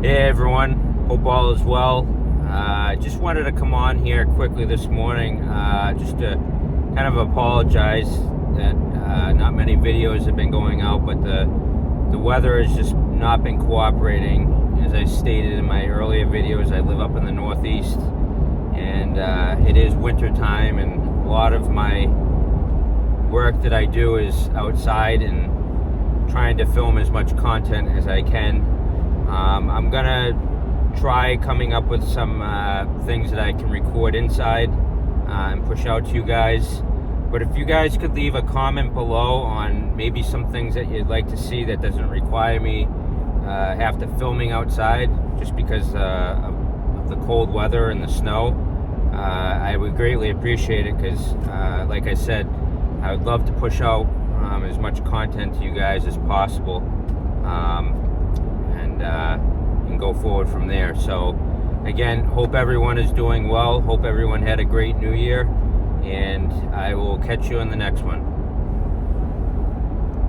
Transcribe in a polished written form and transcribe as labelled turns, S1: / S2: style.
S1: Hey everyone, hope all is well. I just wanted to come on here quickly this morning just to kind of apologize that not many videos have been going out, but the weather has just not been cooperating. As I stated in my earlier videos, I live up in the Northeast, and it is winter time, and a lot of my work that I do is outside and trying to film as much content as I can. I'm gonna try coming up with some things that I can record inside and push out to you guys. But if you guys could leave a comment below on maybe some things that you'd like to see that doesn't require me have to filming outside just because of the cold weather and the snow, I would greatly appreciate it, because like I said, I would love to push out as much content to you guys as possible, and go forward from there. So again, hope everyone is doing well, hope everyone had a great new year, and I will catch you in the next one.